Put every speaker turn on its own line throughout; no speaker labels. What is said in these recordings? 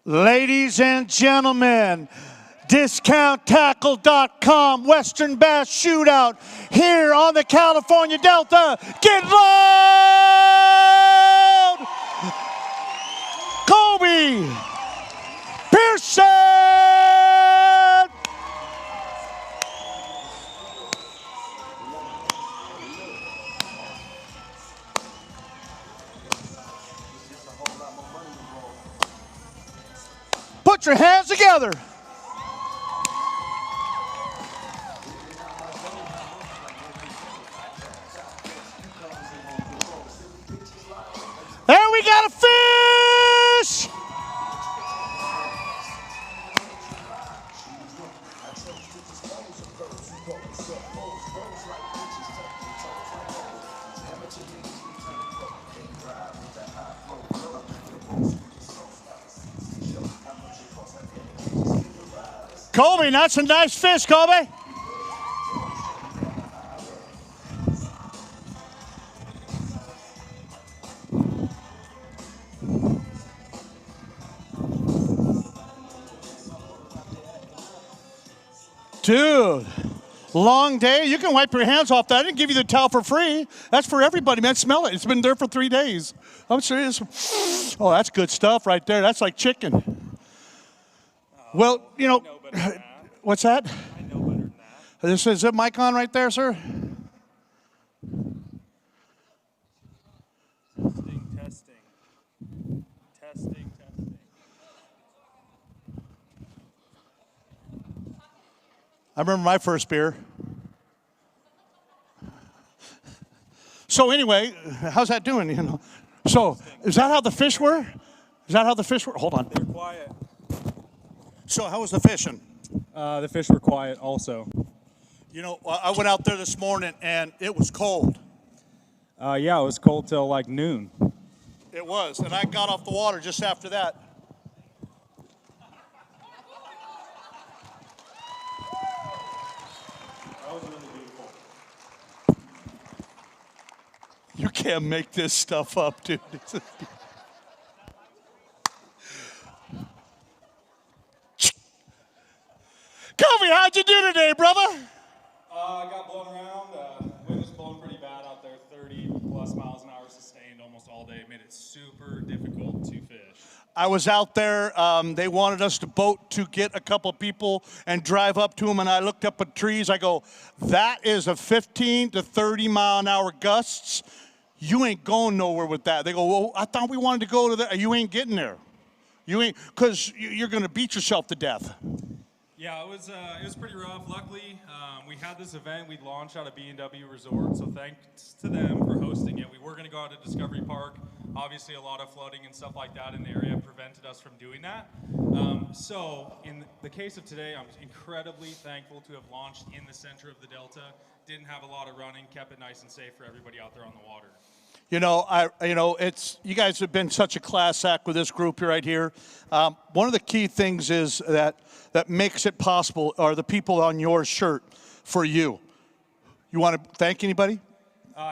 Ladies and gentlemen, DiscountTackle.com Western Bass Shootout here on the California Delta. Get loud! Kobe, Pearson! Put your hands together. There we got a fish. Colby, that's a nice fish, Colby. Dude, long day. You can wipe your hands off that. I didn't give you the towel for free. That's for everybody, man. Smell it. It's been there for 3 days. I'm serious. Oh, that's good stuff right there. That's like chicken. Well, you know, what's that?
I know better than that.
Is it mic on right there, sir?
Testing.
I remember my first beer. So anyway, how's that doing? You know. So is that how the fish were? Is that how the fish were? Hold on.
They're quiet.
So how was the fishing?
The fish were quiet also.
You know, I went out there this morning and it was cold.
Yeah, it was cold till like noon.
It was, and I got off the water just after that.
That was really beautiful.
You can't make this stuff up, dude. Kobe, how'd you do today, brother?
I got blown around. Wind was blowing pretty bad out there, 30 plus miles an hour sustained almost all day. It made it super difficult to fish.
I was out there. They wanted us to boat to get a couple people and drive up to them, and I looked up at trees. I go, that is a 15 to 30 mile an hour gusts. You ain't going nowhere with that. They go, well, I thought we wanted to go to there. You ain't getting there. You ain't, because you're going to beat yourself to death.
Yeah, it was pretty rough. Luckily, we had this event. We launched out of B&W Resort, so thanks to them for hosting it. We were going to go out to Discovery Park. Obviously, a lot of flooding and stuff like that in the area prevented us from doing that. So in the case of today, I'm incredibly thankful to have launched in the center of the Delta. Didn't have a lot of running, kept it nice and safe for everybody out there on the water.
You know, it's you guys have been such a class act with this group right here. One of the key things is that makes it possible are the people on your shirt for you. You want to thank anybody?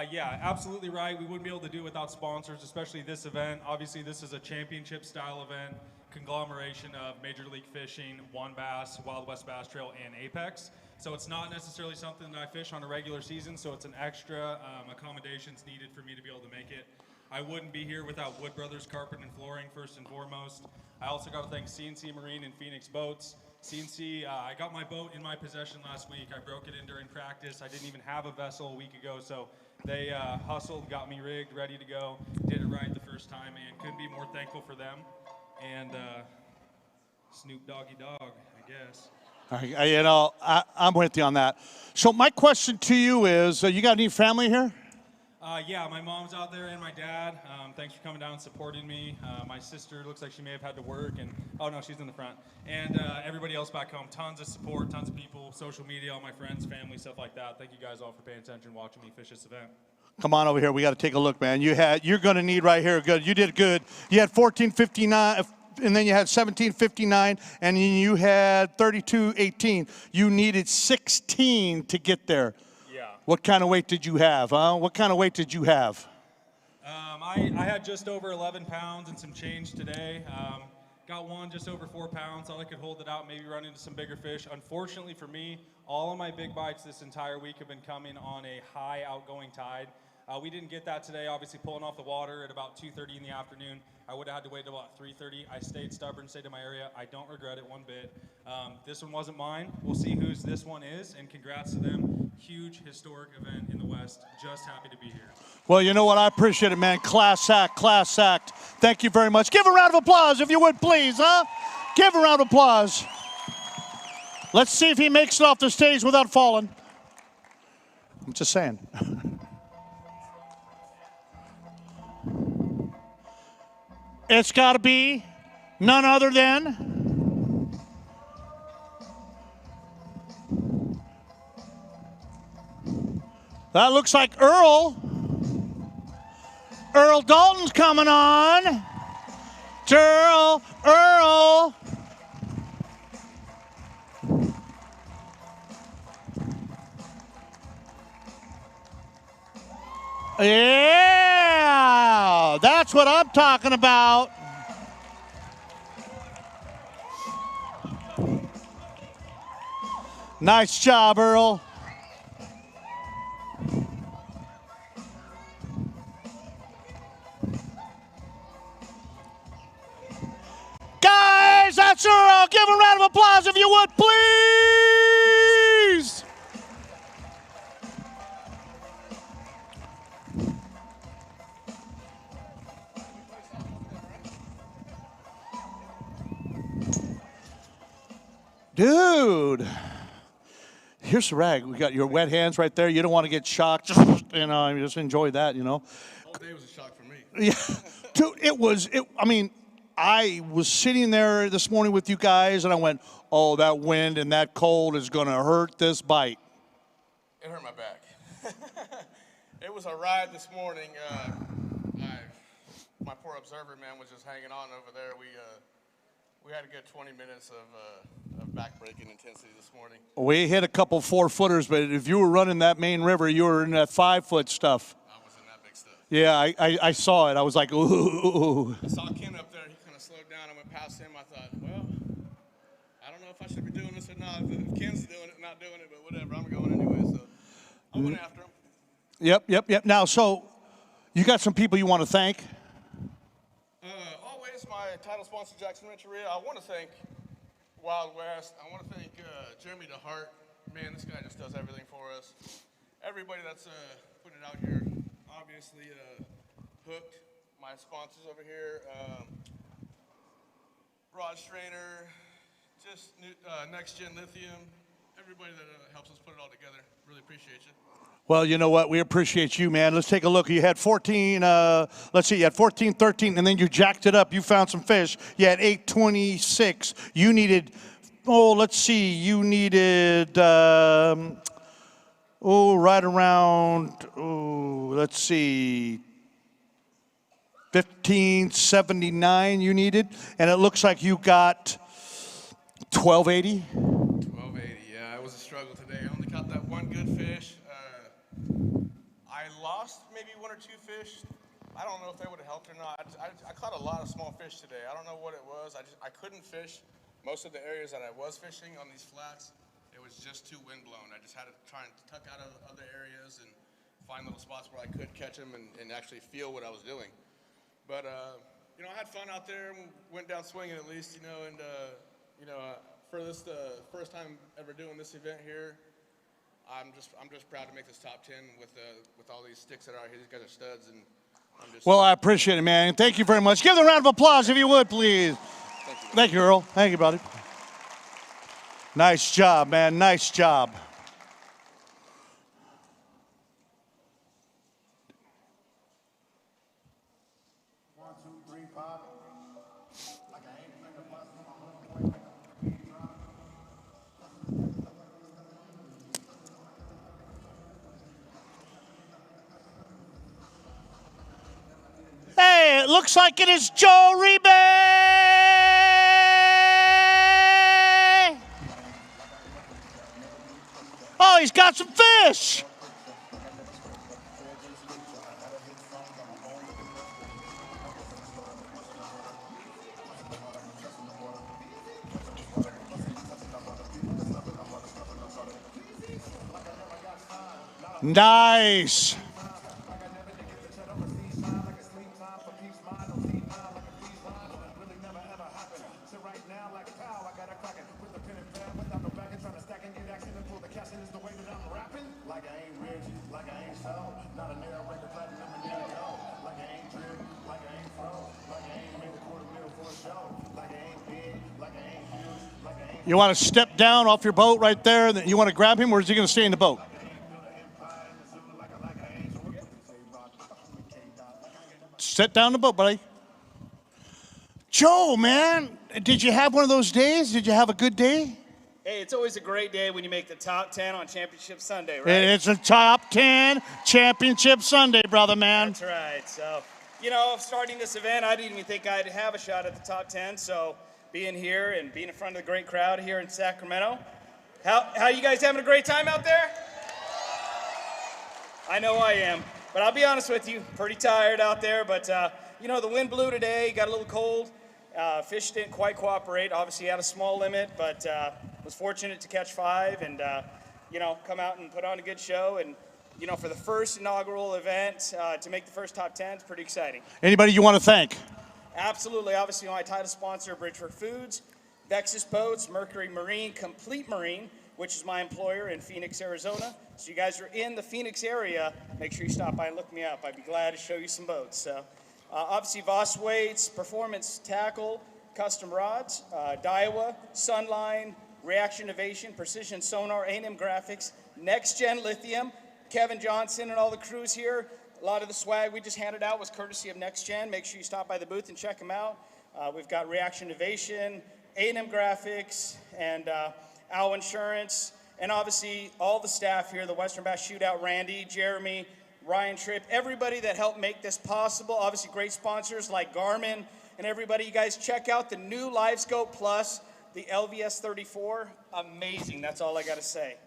Yeah, absolutely right. We wouldn't be able to do it without sponsors, especially this event. Obviously, this is a championship-style event, conglomeration of Major League Fishing, One Bass, Wild West Bass Trail, and Apex. So it's not necessarily something that I fish on a regular season, so it's an extra accommodations needed for me to be able to make it. I wouldn't be here without Wood Brothers Carpet and Flooring, first and foremost. I also got to thank CNC Marine and Phoenix Boats. CNC, I got my boat in my possession last week. I broke it in during practice. I didn't even have a vessel a week ago, so they hustled, got me rigged, ready to go, did it right the first time, and couldn't be more thankful for them. And Snoop Doggy Dogg, I guess.
You know, I'm with you on that. So my question to you is, you got any family here?
Yeah, my mom's out there and my dad. Thanks for coming down and supporting me. My sister looks like she may have had to work, and oh no, she's in the front. And everybody else back home, tons of support, tons of people, social media, all my friends, family, stuff like that. Thank you guys all for paying attention, watching me fish this event.
Come on over here. We got to take a look, man. You're going to need right here. Good. You did good. You had 14:59. And then you had 17:59, and you had 32:18. You needed 16 to get there.
Yeah.
What kind of weight did you have? What kind of weight did you have?
I had just over 11 pounds and some change today. Got one just over 4 pounds. Thought I could hold it out, maybe run into some bigger fish. Unfortunately for me, all of my big bites this entire week have been coming on a high outgoing tide. We didn't get that today, obviously pulling off the water at about 2:30 in the afternoon. I would have had to wait till about 3:30. I stayed stubborn, stayed in my area. I don't regret it one bit. This one wasn't mine. We'll see whose this one is, and congrats to them. Huge, historic event in the West. Just happy to be here.
Well, you know what? I appreciate it, man. Class act, class act. Thank you very much. Give a round of applause, if you would, please, huh? Give a round of applause. Let's see if he makes it off the stage without falling. I'm just saying. It's got to be none other than that looks like Earl. Earl Dalton's coming on. Earl. Yeah, that's what I'm talking about. Nice job, Earl. Guys, that's Earl. Give a round of applause if you would, please. Dude, here's the rag. We got your wet hands right there. You don't want to get shocked. Just enjoy that,
The whole day was a shock for me.
Yeah, dude, I was sitting there this morning with you guys, and I went, oh, that wind and that cold is going to hurt this bite.
It hurt my back. It was a ride this morning. My poor observer, man, was just hanging on over there. We had a good 20 minutes of back-breaking intensity this morning.
We hit a couple 4-footers, but if you were running that main river, you were in that 5-foot stuff.
I was in that big stuff.
Yeah, I saw it. I was like, ooh.
I saw Ken up there. He kind of slowed down. I went past him. I thought, well, I don't know if I should be doing this or not. If Ken's doing it, not doing it, but whatever. I'm going anyway, so I went after him.
Yep. Now, so you got some people you want to thank?
Always my title sponsor, Jackson Rancheria. I want to thank Wild West. I want to thank Jeremy DeHart. Man, this guy just does everything for us. Everybody that's putting it out here, obviously Hooked, my sponsors over here, Rod Strainer, just Next Gen Lithium, everybody that helps us put it all together. Really appreciate you.
Well, you know what? We appreciate you, man. Let's take a look. You had 14, you had 14, 13, and then you jacked it up. You found some fish. You had 826. You needed, you needed, right around, 1579 you needed. And it looks like you got 1280.
1280, yeah. It was a struggle today. I only caught that one good fish. I lost maybe 1 or 2 fish. I don't know if they would have helped or not. I caught a lot of small fish today. I don't know what it was. I couldn't fish most of the areas that I was fishing on these flats. It was just too windblown. I just had to try and tuck out of other areas and find little spots where I could catch them and actually feel what I was doing. But, I had fun out there and went down swinging at least, for this the first time ever doing this event here. I'm just proud to make this top 10 with all these sticks that are out here. These guys are studs, and I'm just.
Well, I appreciate it, man. Thank you very much. Give them a round of applause if you would, please.
Thank you.
Thank you, Earl. Thank you, buddy. Nice job, man. Nice job. Hey, it looks like it is Joe Uribe. Oh, he's got some fish. Nice. You want to step down off your boat right there? You want to grab him, or is he going to stay in the boat? Sit down the boat, buddy. Joe, man, did you have one of those days? Did you have a good day?
Hey, it's always a great day when you make the top 10 on Championship Sunday, right?
It's a top 10 Championship Sunday, brother, man.
That's right. So, starting this event, I didn't even think I'd have a shot at the top 10. So, being here and being in front of the great crowd here in Sacramento. How you guys having a great time out there? I know I am. But I'll be honest with you, pretty tired out there. But, the wind blew today, got a little cold. Fish didn't quite cooperate. Obviously, had a small limit, but was fortunate to catch 5 and, come out and put on a good show. And, for the first inaugural event, to make the first top 10, it's pretty exciting.
Anybody you want to thank?
Absolutely. Obviously, my title sponsor, Bridgeford Foods, Vexus Boats, Mercury Marine, Complete Marine, which is my employer in Phoenix, Arizona. So you guys are in the Phoenix area, make sure you stop by and look me up. I'd be glad to show you some boats. So, obviously, Voss Weights, Performance Tackle, Custom Rods, Daiwa, Sunline, Reaction Innovation, Precision Sonar, A&M Graphics, Next Gen Lithium, Kevin Johnson and all the crews here. A lot of the swag we just handed out was courtesy of Next Gen. Make sure you stop by the booth and check them out. We've got Reaction Innovation, A&M Graphics, and Owl Insurance, and obviously all the staff here, the Western Bass Shootout, Randy, Jeremy, Ryan Tripp, everybody that helped make this possible. Obviously great sponsors like Garmin and everybody. You guys check out the new LiveScope Plus, the LVS 34. Amazing, that's all I got to say.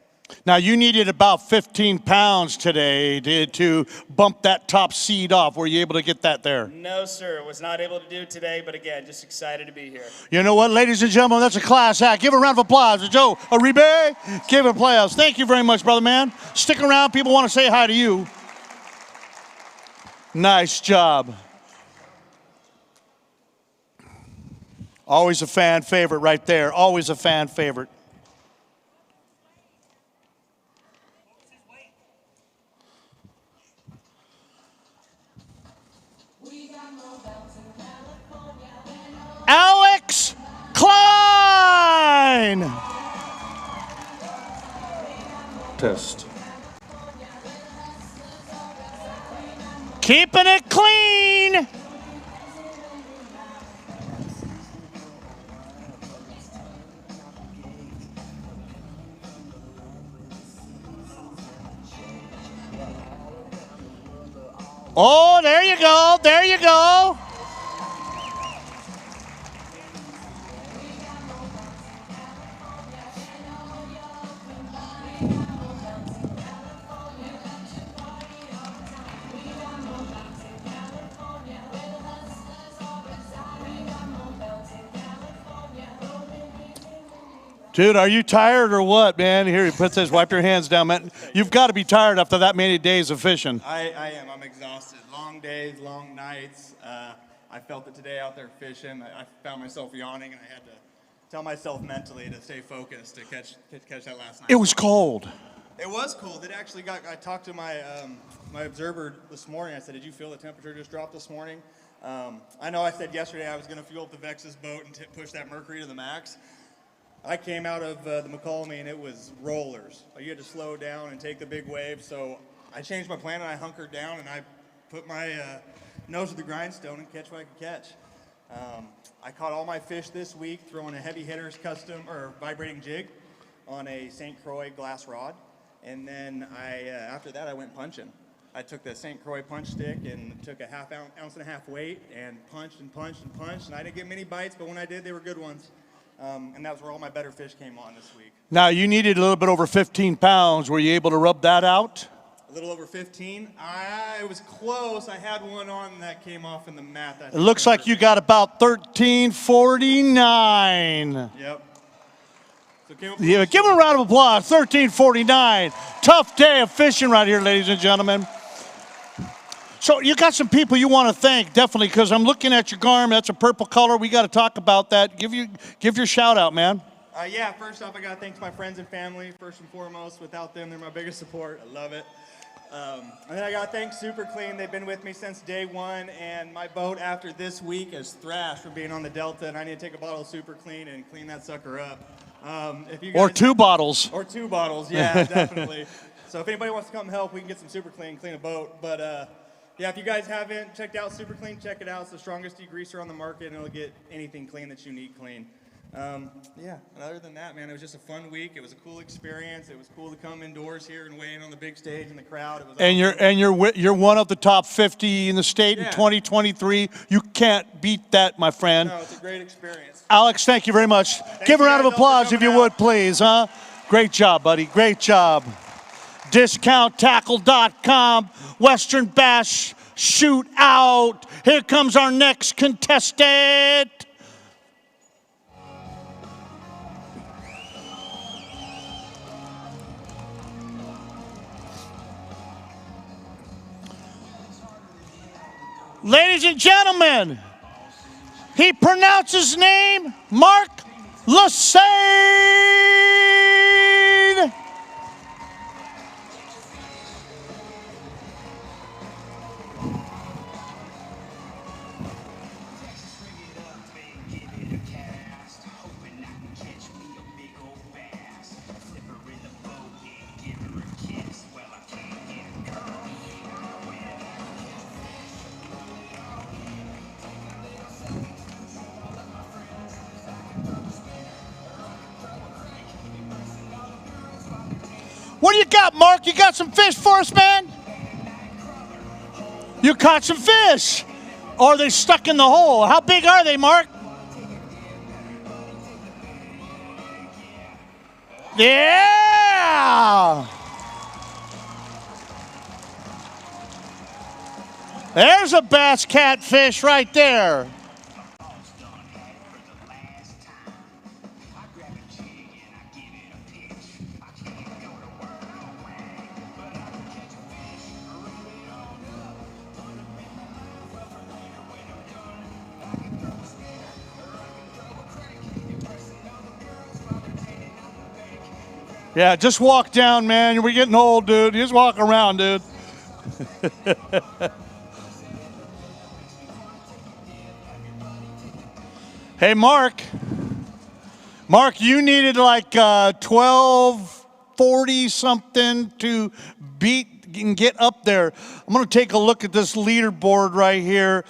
Now, you needed about 15 pounds today to bump that top seed off. Were you able to get that there?
No, sir. Was not able to do it today, but again, just excited to be here.
You know what, ladies and gentlemen, that's a class act. Give a round of applause to Joe Uribe. Give it applause. Thank you very much, brother man. Stick around. People want to say hi to you. Nice job. Always a fan favorite right there. Always a fan favorite. Alex Klein.
Test.
Keeping it clean. Oh, there you go. There you go. Dude, are you tired or what, man? Here, he puts his, wipe your hands down, man. You've got to be tired after that many days of fishing.
I am. I'm exhausted. Long days, long nights. I felt it today out there fishing. I found myself yawning, and I had to tell myself mentally to stay focused to catch that last night.
It was cold.
It was cold. It actually got. I talked to my my observer this morning. I said, "Did you feel the temperature just dropped this morning?" I know I said yesterday I was going to fuel up the Vexus boat and push that mercury to the max. I came out of the McCallum and it was rollers. You had to slow down and take the big wave. So I changed my plan and I hunkered down and I put my nose to the grindstone and catch what I could catch. I caught all my fish this week throwing a heavy hitters custom or vibrating jig on a St. Croix glass rod. And then after that I went punching. I took the St. Croix punch stick and took a ounce and a half weight and punched and punched and punched. And I didn't get many bites, but when I did, they were good ones. And that's where all my better fish came on this week.
Now, you needed a little bit over 15 pounds. Were you able to rub that out?
A little over 15. It was close. I had one on that came off in the mat.
It looks like you got about 1349.
Yep. So
Yeah, give him a round of applause. 13:49. Tough day of fishing right here, ladies and gentlemen. So you got some people you want to thank, definitely, because I'm looking at your garment. That's a purple color. We got to talk about that. Give your shout out, man.
Yeah, first off, I got to thank my friends and family, first and foremost. Without them, they're my biggest support. I love it. And then I got to thank Super Clean. They've been with me since day one, and my boat after this week is thrashed from being on the Delta, and I need to take a bottle of Super Clean and clean that sucker up. If you guys,
Or 2 bottles.
Or 2 bottles, yeah, definitely. So if anybody wants to come help, we can get some Super Clean, clean a boat. But yeah, if you guys haven't checked out Super Clean, check it out. It's the strongest degreaser on the market, and it'll get anything clean that you need clean. Yeah, and other than that, man, it was just a fun week. It was a cool experience. It was cool to come indoors here and weigh in on the big stage in the crowd. It was
And you're one of the top 50 in the state in 2023. You can't beat that, my friend.
No, it's a great experience.
Alex, thank you very much. Give a round of applause if you would, please, huh? Great job, buddy. Great job. DiscountTackle.com, Western Bass Shootout. Here comes our next contestant. Ladies and gentlemen, he pronounces his name Mark Lassade. What do you got, Mark? You got some fish for us, man? You caught some fish. Or are they stuck in the hole? How big are they, Mark? Yeah! There's a bass catfish right there. Yeah, just walk down, man. We're getting old, dude. Just walk around, dude. Hey, Mark. Mark, you needed like 1240 something to beat and get up there. I'm going to take a look at this leaderboard right here.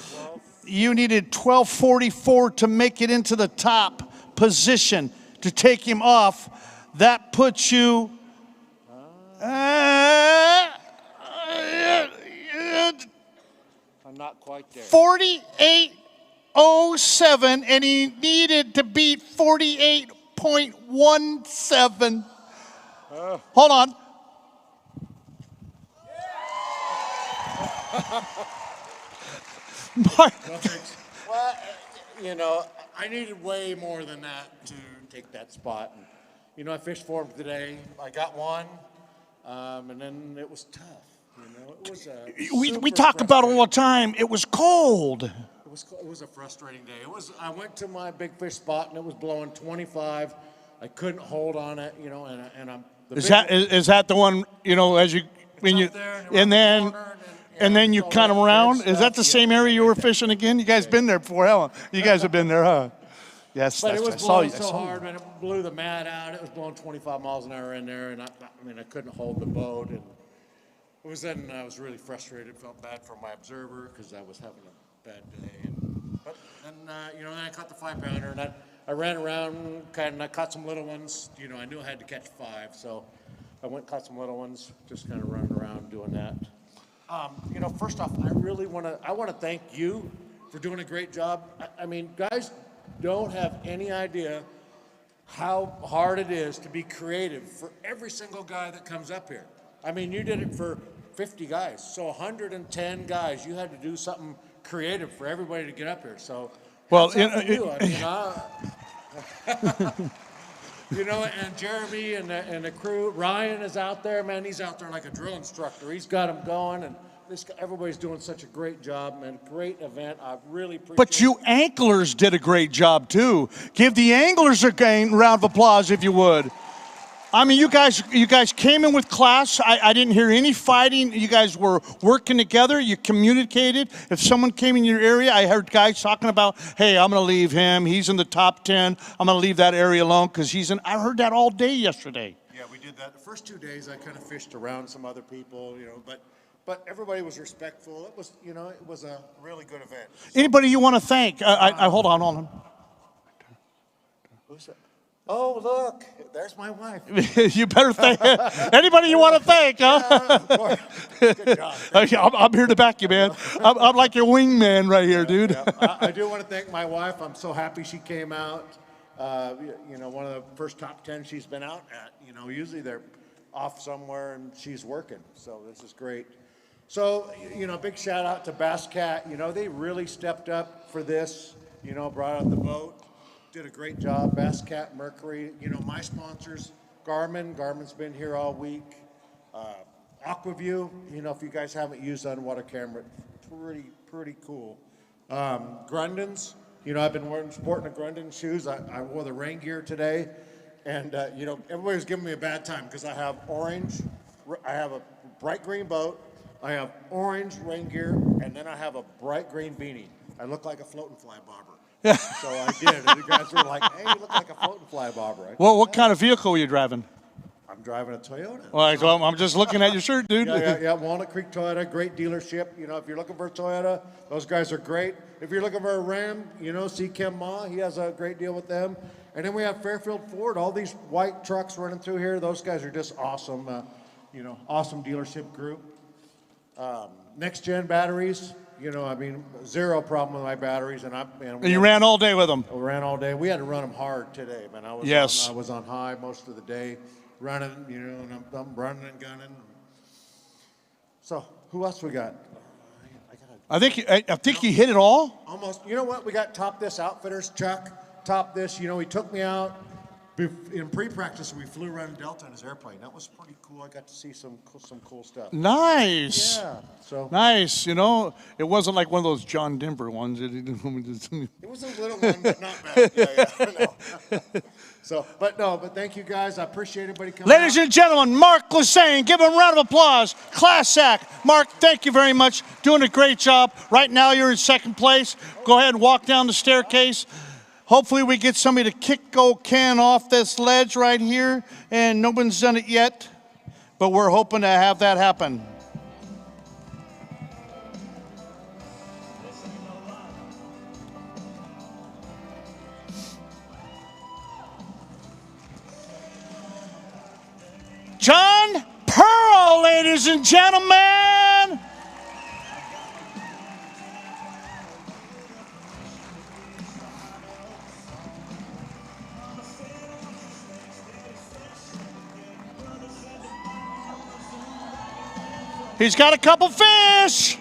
You needed 1244 to make it into the top position to take him off. That puts you
I'm not quite there.
48.07, and he needed to beat 48.17. Hold on. Mark.
Well, you know, I needed way more than that to take that spot. And, you know, I fished for him today. I got one, and then it was tough. You know, it was
We talk about it all the time. It was cold.
It was a frustrating day. I went to my big fish spot and it was blowing 25. I couldn't hold on it, you know, and I'm.
Is that the one, you know, as you when you and then you kind of around? Is that the same area you were fishing again? You guys been there before, haven't you? You guys have been there, huh? Yes,
but
that's
it was
I saw
blowing
you.
so hard, man. It blew the mat out. It was blowing 25 miles an hour in there, and I mean, I couldn't hold the boat. And it was then I was really frustrated. Felt bad for my observer because I was having a bad day. But then, you know, then I caught the 5-pounder, and I ran around, I caught some little ones. You know, I knew I had to catch 5, so I went and caught some little ones, just kind of running around doing that. You know, first off, I want to thank you for doing a great job. I mean, guys don't have any idea how hard it is to be creative for every single guy that comes up here. I mean, you did it for 50 guys, so 110 guys. You had to do something creative for everybody to get up here. So,
well,
You know, and Jeremy and the crew, Ryan is out there, man. He's out there like a drill instructor. He's got them going, and everybody's doing such a great job, man. Great event. I really appreciate it.
But you anglers did a great job, too. Give the anglers a round of applause, if you would. I mean, you guys came in with class. I didn't hear any fighting. You guys were working together. You communicated. If someone came in your area, I heard guys talking about, hey, I'm going to leave him. He's in the top 10. I'm going to leave that area alone because he's in. I heard that all day yesterday.
Yeah, we did that. The first 2 days, I kind of fished around some other people, you know, but everybody was respectful. It was, you know, it was a really good event.
Anybody you want to thank? Hold on.
Who's that? Oh, look, there's my wife.
You better thank anybody you want to thank, huh?
Good job.
I'm here to back you, man. I'm like your wingman right here, dude.
Yeah. I do want to thank my wife. I'm so happy she came out. You know, one of the first top 10 she's been out at. You know, usually they're off somewhere and she's working. So this is great. So, you know, big shout out to Bass Cat. You know, they really stepped up for this, you know, brought out the boat. Did a great job. Bass Cat, Mercury, you know, my sponsors, Garmin's been here all week. Aquaview, you know, if you guys haven't used underwater camera, pretty cool. Grundens, you know, I've been sporting the Grunden shoes. I wore the rain gear today, and you know, everybody's giving me a bad time because I have orange, I have a bright green boat, I have orange rain gear, and then I have a bright green beanie. I look like a floating fly bobber. So I did, and you guys were like, hey, you look like a floating fly bobber.
Well, what kind of vehicle are you driving?
I'm driving a Toyota.
Well, I'm just looking at your shirt, dude.
Yeah, Walnut Creek Toyota, great dealership. You know, if you're looking for a Toyota, those guys are great. If you're looking for a Ram, you know, see Kim Ma, he has a great deal with them. And then we have Fairfield Ford, all these white trucks running through here. Those guys are just awesome, you know, awesome dealership group. Next gen batteries. You know, I mean, zero problem with my batteries, and
you ran all day with them.
We ran all day. We had to run them hard today, man. I was on high most of the day, running. You know, and I'm running and gunning. So, who else we got?
I think you hit it all.
Almost. You know what? We got Top This Outfitters, Chuck. Top This. You know, he took me out. In pre-practice, we flew around Dalton in his airplane. That was pretty cool. I got to see some cool stuff.
Nice.
Yeah. So
nice. You know, it wasn't like one of those John Denver ones.
It was a little one, but not bad. Yeah. No. So, but thank you guys. I appreciate everybody coming.
Ladies and gentlemen, Mark Lassane, give him a round of applause. Class act. Mark, thank you very much. Doing a great job. Right now, you're in second place. Go ahead and walk down the staircase. Hopefully we get somebody to kick old Ken off this ledge right here, and no one's done it yet, but we're hoping to have that happen. John Pearl, ladies and gentlemen. He's got a couple fish.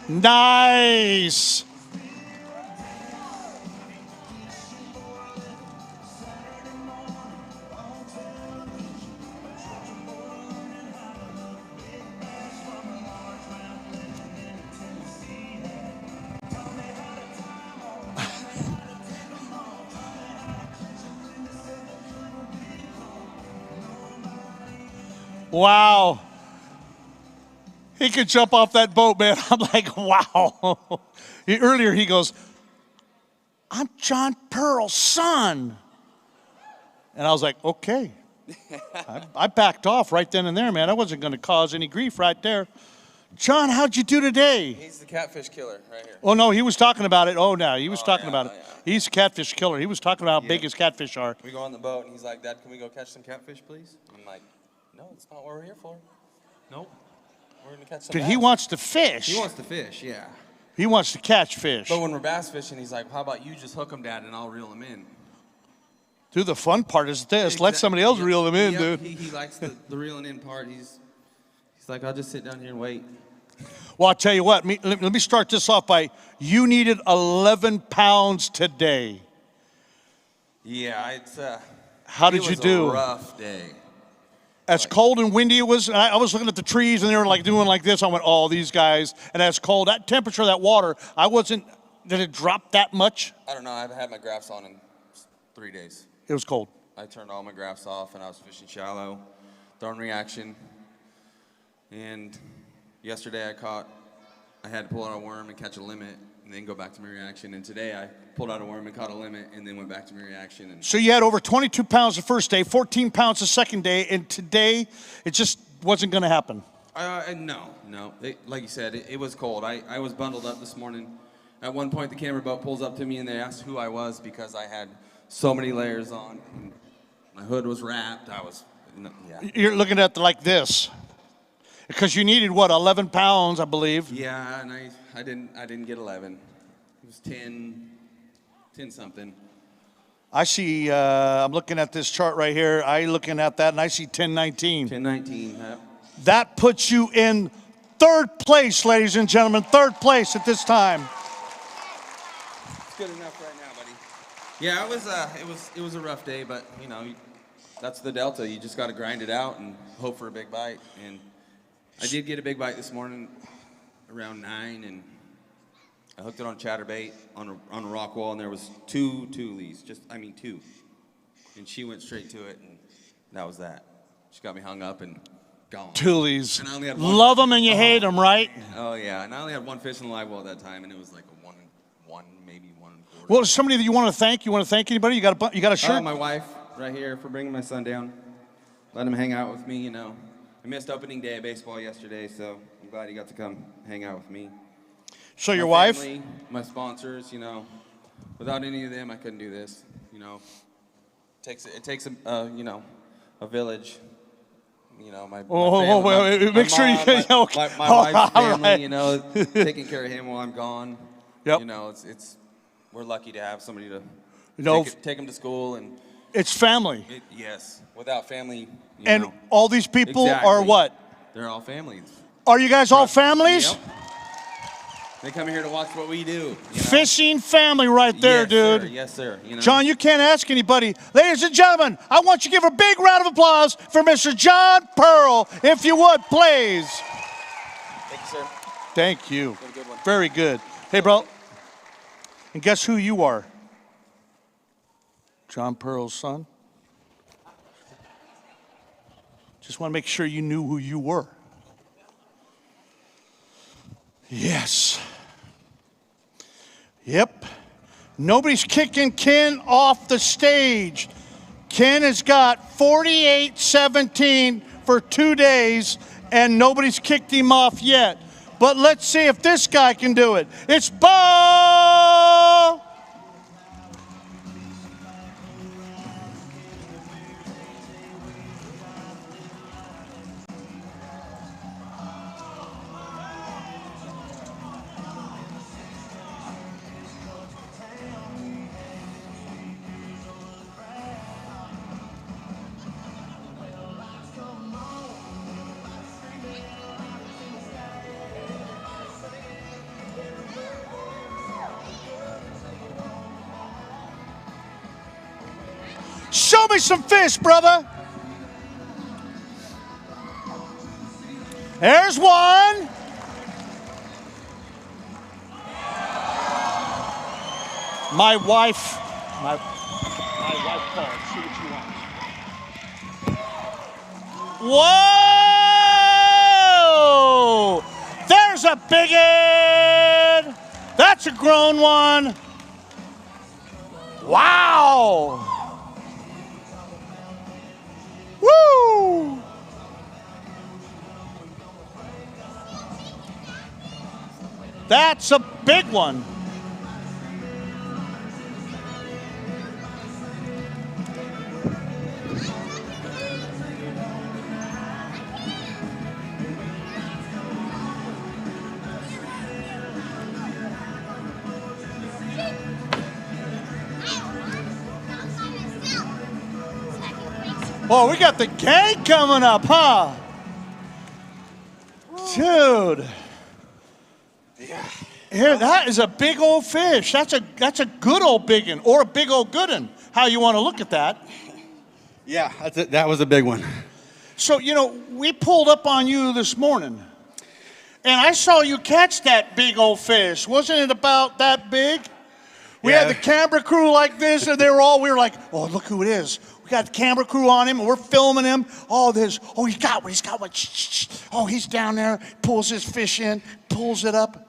Nice. Wow. He could jump off that boat, man. I'm like, wow. Earlier he goes, I'm John Pearl's son. And I was like, okay. I backed off right then and there, man. I wasn't going to cause any grief right there. John, how'd you do today?
He's the catfish killer right here.
Oh, no, he was talking about it. Oh, no, he was talking about it.
Yeah.
He's a catfish killer. He was talking about how big his catfish are.
We go on the boat, and he's like, Dad, can we go catch some catfish, please? I'm like, no, that's not what we're here for. Nope. We're going to catch some
Because
bass.
he wants to fish.
He wants to fish, yeah.
He wants to catch fish.
But when we're bass fishing, he's like, how about you just hook them, Dad, and I'll reel them in.
Dude, the fun part is this. Let somebody else reel them in, dude.
He likes the reeling in part. He's like, I'll just sit down here and wait.
Well, I'll tell you what, let me start this off by, you needed 11 pounds today.
Yeah, it's
How did you do?
It was a rough day.
As cold and windy it was, and I was looking at the trees and they were like doing like this. I went, oh, these guys. And as cold, that temperature of that water, did it drop that much?
I don't know. I've had my graphs on in 3 days.
It was cold.
I turned all my graphs off and I was fishing shallow, throwing reaction. And yesterday I had to pull out a worm and catch a limit and then go back to my reaction. And today I pulled out a worm and caught a limit and then went back to my reaction. And
So you had over 22 pounds the first day, 14 pounds the second day, and today it just wasn't going to happen.
No. Like you said, it was cold. I was bundled up this morning. At one point, the camera boat pulls up to me and they asked who I was because I had so many layers on. My hood was wrapped. Yeah.
You're looking at like this. Because you needed, what, 11 pounds, I believe?
Yeah, and I didn't get 11. It was 10 something.
I see, I'm looking at this chart right here. I'm looking at that, and I see 10-19.
10-19, yep.
That puts you in third place, ladies and gentlemen. Third place at this time.
It's good enough right now, buddy. Yeah, it was a rough day, but, you know, that's the Delta. You just got to grind it out and hope for a big bite. And I did get a big bite this morning around 9, and I hooked it on chatterbait on a rock wall, and there was two leads, two. And she went straight to it, and that was that. She got me hung up and gone.
Toolies.
And I only had one.
Love them and you hate them, right?
Oh, yeah. And I only had one fish in the live well at that time, and it was like a one, maybe 1.25.
Well, somebody that you want to thank? You want to thank anybody? You got a shirt?
My wife right here for bringing my son down. Let him hang out with me, you know. I missed opening day of baseball yesterday, so I'm glad he got to come hang out with me.
So your
My
wife?
family, my sponsors, you know. Without any of them, I couldn't do this, you know. It takes a village. You know, my
wait, make sure you get okay.
My wife's family,
right.
you know, taking care of him while I'm gone.
Yep.
You know, we're lucky to have somebody to take him to school and.
It's family.
Yes. Without family,
and
know.
All these people
Exactly.
are what?
They're all families.
Are you guys all families?
Yep. They come here to watch what we do. You know?
Fishing family right there,
yes,
dude.
Sir. Yes, sir. You know?
John, you can't ask anybody. Ladies and gentlemen, I want you to give a big round of applause for Mr. John Pearl, if you would, please.
Thank you, sir.
Thank you.
Have a good one.
Very good. Hey, bro. And guess who you are? John Pearl's son. Just want to make sure you knew who you were. Yes. Yep. Nobody's kicking Ken off the stage. Ken has got 48-17 for 2 days, and nobody's kicked him off yet. But let's see if this guy can do it. It's Bo! Show me some fish, brother. There's one. My wife called. See what you want. Whoa! There's a big one. That's a grown one. Wow! Woo! That's a big one. Oh, we got the gang coming up, huh? Dude. Here, that is a big old fish. That's a good old big one, or a big old good one. How you want to look at that?
Yeah, that was a big one.
So, we pulled up on you this morning, and I saw you catch that big old fish. Wasn't it about that big? We had the camera crew like this, and we were like, oh, look who it is. We got the camera crew on him, and we're filming him. Oh, he's got one. Oh, he's down there, pulls his fish in, pulls it up.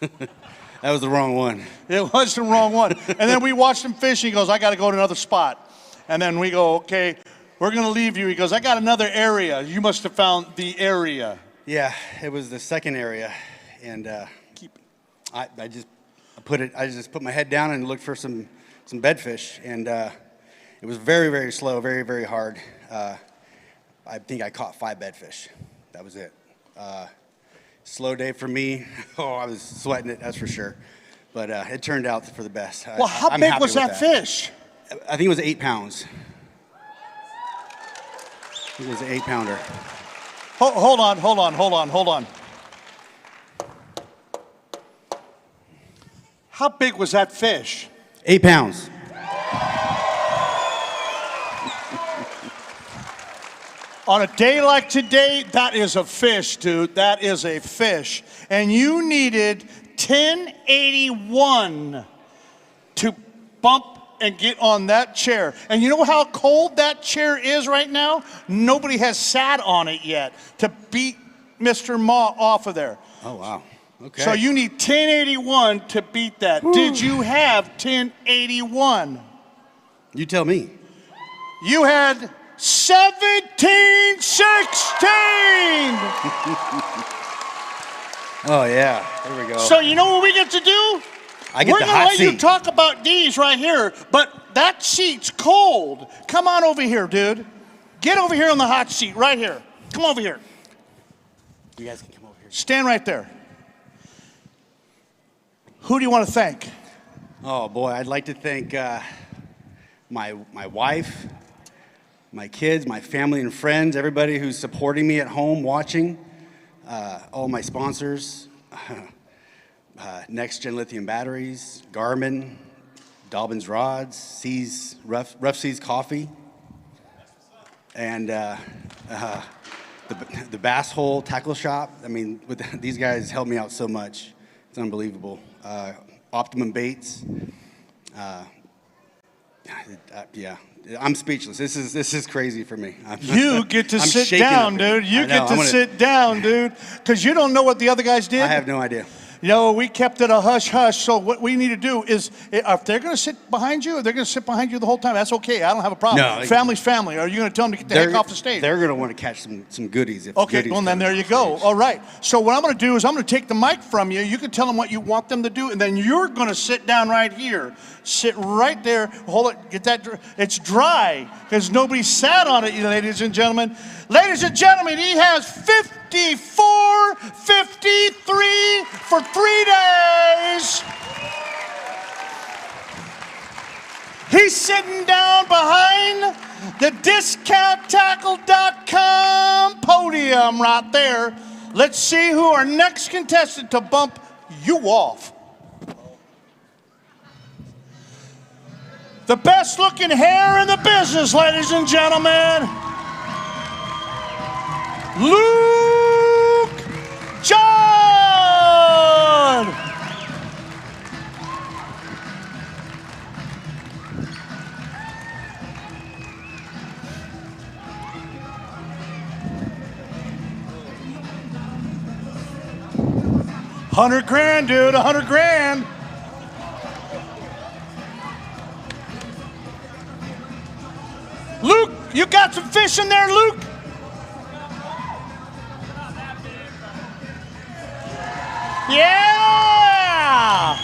That was the wrong one.
It was the wrong one. And then we watched him fish. He goes, I got to go to another spot. And then we go, okay, we're going to leave you. He goes, I got another area. You must have found the area.
Yeah, it was the second area. And I just put my head down and looked for some bedfish. And it was very, very slow, very, very hard. I think I caught 5 bedfish. That was it. Slow day for me. Oh, I was sweating it, that's for sure. But it turned out for the best.
Well, how big was that fish?
I think it was 8 pounds. It was an 8-pounder.
Hold on. How big was that fish?
8 pounds.
On a day like today, that is a fish, dude. That is a fish. And you needed 1081 to bump and get on that chair. And you know how cold that chair is right now? Nobody has sat on it yet to beat Mr. Ma off of there.
Oh, wow. Okay.
So you need 1081 to beat that. Woo. Did you have 1081?
You tell me.
You had 1716.
Oh, yeah. There we go.
So you know what we get to do?
I get
We're
the
gonna
hot
let you
seat.
talk about these right here, but that seat's cold. Come on over here, dude. Get over here on the hot seat right here. Come over here.
You guys can come over here.
Stand right there. Who do you want to thank?
Oh, boy. I'd like to thank my wife, my kids, my family and friends, everybody who's supporting me at home watching, all my sponsors, Next Gen Lithium Batteries, Garmin, Dobbins Rods, Rough Seas Coffee, and the Bass Hole Tackle Shop. I mean, these guys helped me out so much. It's unbelievable. Optimum Baits. Yeah, I'm speechless. This is crazy for me.
You get to sit down, dude. You get to sit down, dude, because you don't know what the other guys did.
I have no idea.
We kept it a hush-hush, so what we need to do is, if they're going to sit behind you, they're going to sit behind you the whole time. That's okay. I don't have a problem.
No,
Family's family. Are you going to tell them to get the heck off the stage?
They're going to want to catch some goodies.
Okay, well, then there you go. All right. So what I'm going to do is I'm going to take the mic from you. You can tell them what you want them to do, and then you're going to sit down right here. Sit right there. Hold it. Get that. It's dry because nobody sat on it, ladies and gentlemen. Ladies and gentlemen, he has 54.53 for 3 days. He's sitting down behind the DiscountTackle.com podium right there. Let's see who our next contestant to bump you off. The best looking hair in the business, ladies and gentlemen. Luke John. $100,000, dude, $100,000. Luke, you got some fish in there, Luke? Yeah!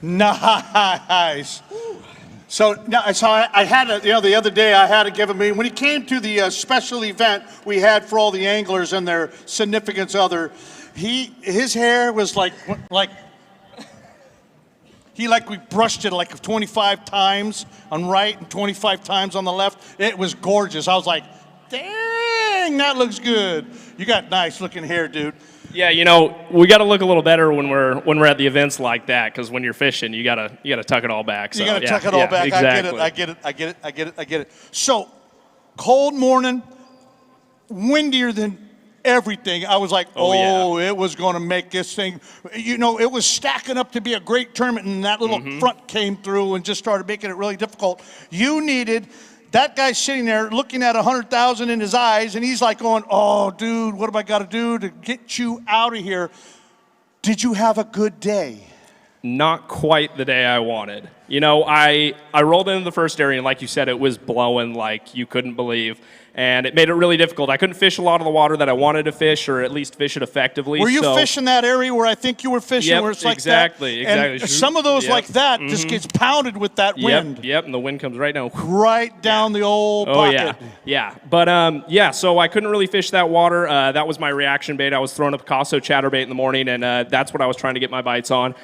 Nice. So I had to, the other day I had to give him, when he came to the special event we had for all the anglers and their significant other, his hair was like we brushed it like 25 times on right and 25 times on the left. It was gorgeous. I was like, dang, that looks good. You got nice looking hair, dude.
Yeah, we got to look a little better when we're at the events like that, because when you're fishing, you gotta tuck it all back. So,
you gotta tuck it all back.
Exactly.
I get it. So, cold morning, windier than everything. I was like, it was going to make this thing. It was stacking up to be a great tournament, and that little front came through and just started making it really difficult. You needed. That guy's sitting there looking at 100,000 in his eyes, and he's like going, oh, dude, what have I got to do to get you out of here? Did you have a good day?
Not quite the day I wanted. I rolled into the first area, and like you said, it was blowing like you couldn't believe. And it made it really difficult. I couldn't fish a lot of the water that I wanted to fish, or at least fish it effectively.
Were you fishing that area where I think you were fishing,
yep,
where it's like
exactly,
that?
Exactly.
And some of those like that just gets pounded with that wind.
Yep, and the wind comes right down.
Right down the old pocket.
Yeah. But, so I couldn't really fish that water. That was my reaction bait. I was throwing a Picasso chatterbait in the morning, and that's what I was trying to get my bites on.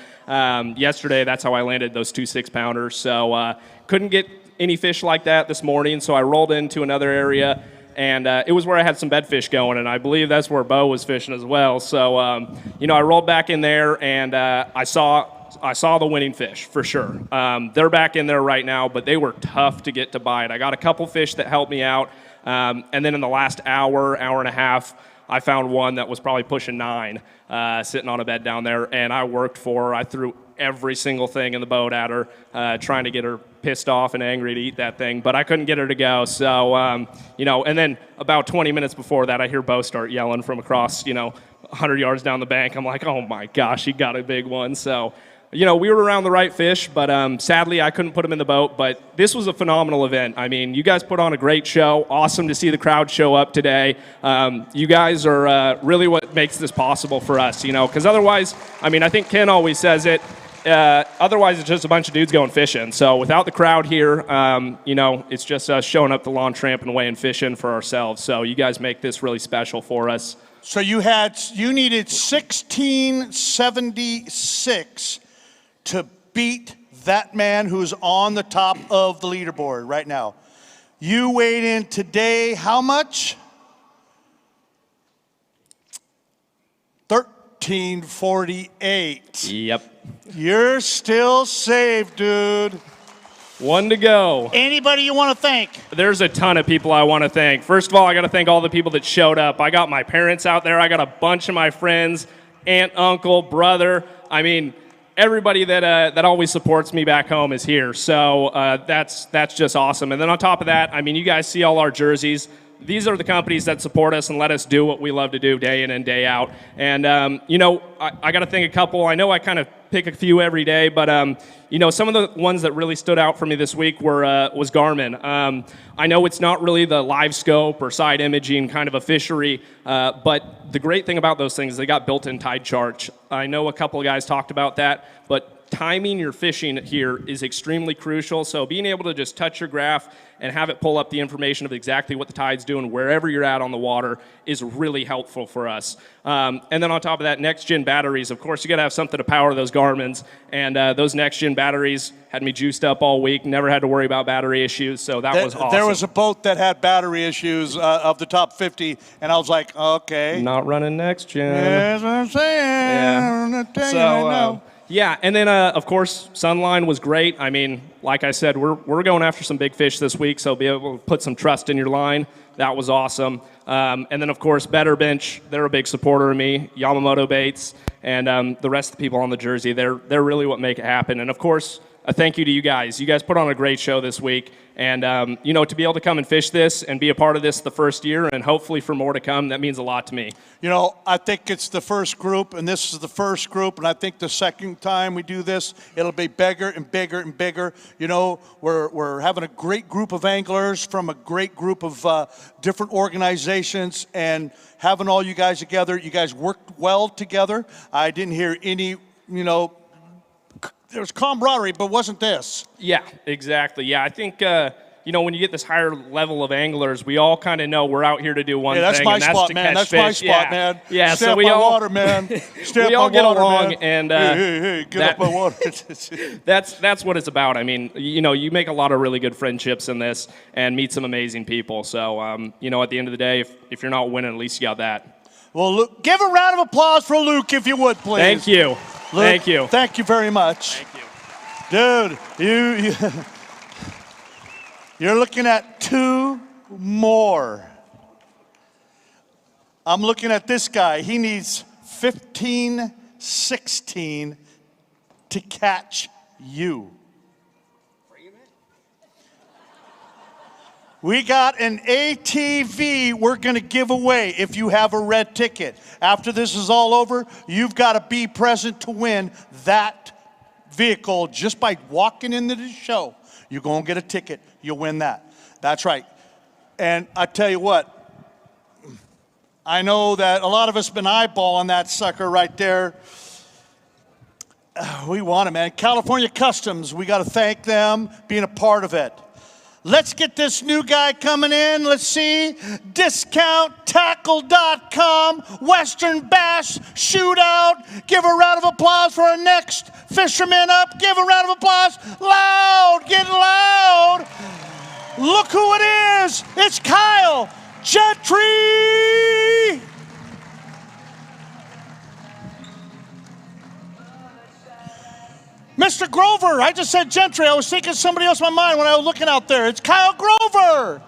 Yesterday, that's how I landed those 2 6-pounders. So couldn't get any fish like that this morning, so I rolled into another area. And it was where I had some bedfish going, and I believe that's where Bo was fishing as well. So, I rolled back in there, and I saw the winning fish for sure. They're back in there right now, but they were tough to get to bite. I got a couple fish that helped me out, and then in the last hour and a half, I found one that was probably pushing 9, sitting on a bed down there, and I worked for her. I threw every single thing in the boat at her, trying to get her pissed off and angry to eat that thing, but I couldn't get her to go. So, and then about 20 minutes before that, I hear Bo start yelling from across, 100 yards down the bank. I'm like, oh my gosh, he got a big one. So, we were around the right fish, but sadly, I couldn't put him in the boat. But this was a phenomenal event. I mean, you guys put on a great show. Awesome to see the crowd show up today. You guys are really what makes this possible for us, because otherwise, I think Ken always says it, otherwise it's just a bunch of dudes going fishing. So without the crowd here, it's just us showing up the lawn, tramping away and fishing for ourselves. So you guys make this really special for us.
So you needed 1676 to beat that man who's on the top of the leaderboard right now. You weighed in today how much? 1348.
Yep.
You're still safe, dude.
One to go.
Anybody you want to thank?
There's a ton of people I want to thank. First of all, I got to thank all the people that showed up. I got my parents out there. I got a bunch of my friends, aunt, uncle, brother. Everybody that always supports me back home is here. So that's just awesome. And then on top of that, you guys see all our jerseys. These are the companies that support us and let us do what we love to do day in and day out. And, I got to thank a couple. I know I kind of pick a few every day, but, some of the ones that really stood out for me this week was Garmin. I know it's not really the live scope or side imaging kind of a fishery, but the great thing about those things is they got built-in tide charts. I know a couple of guys talked about that, but timing your fishing here is extremely crucial. So being able to just touch your graph and have it pull up the information of exactly what the tide's doing wherever you're at on the water is really helpful for us. And then on top of that, next-gen batteries. Of course, you got to have something to power those Garmins. And those next-gen batteries had me juiced up all week. Never had to worry about battery issues. So that was awesome.
There was a boat that had battery issues of the top 50, and I was like, okay.
Not running next-gen.
That's what I'm saying.
Yeah.
I'm not telling you right now.
Yeah, and then, of course, Sunline was great. Like I said, we're going after some big fish this week, so be able to put some trust in your line. That was awesome. And then, of course, Better Bench, they're a big supporter of me. Yamamoto Baits, and the rest of the people on the jersey, they're really what make it happen. And, of course, a thank you to you guys. You guys put on a great show this week. And, to be able to come and fish this and be a part of this the first year and hopefully for more to come, that means a lot to me.
I think it's the first group, and this is the first group, and I think the second time we do this, it'll be bigger and bigger and bigger. We're having a great group of anglers from a great group of different organizations, and having all you guys together. You guys worked well together. I didn't hear any, there was camaraderie, but wasn't this.
Yeah, exactly. Yeah, I think when you get this higher level of anglers, we all kind of know we're out here to do one
that's
thing,
my
and that's
spot,
to
man.
catch
That's my
fish.
spot, man.
Yeah,
Stay
so
up
we
my
all
water, man. Stay
we
up
all
my
get
water,
along,
man.
and
hey, get up my water.
that's what it's about. I mean, you make a lot of really good friendships in this, and meet some amazing people. So, at the end of the day, if you're not winning, at least you got that.
Well, Luke, give a round of applause for Luke, if you would, please.
Thank you.
Luke,
Thank you.
Thank you very much.
Thank you.
Dude, you're looking at 2 more. I'm looking at this guy. He needs 15, 16 to catch you. We got an ATV we're going to give away if you have a red ticket. After this is all over, you've got to be present to win that vehicle just by walking into the show. You're going to get a ticket. You'll win that. That's right. And I tell you what, I know that a lot of us have been eyeballing that sucker right there. We want it, man. California Customs, we got to thank them being a part of it. Let's get this new guy coming in. Let's see. DiscountTackle.com, Western Bass Shootout. Give a round of applause for our next fisherman up. Give a round of applause. Loud, get loud. Look who it is. It's Kyle Gentry. Mr. Grover, I just said Gentry. I was thinking somebody else in my mind when I was looking out there. It's Kyle Grover.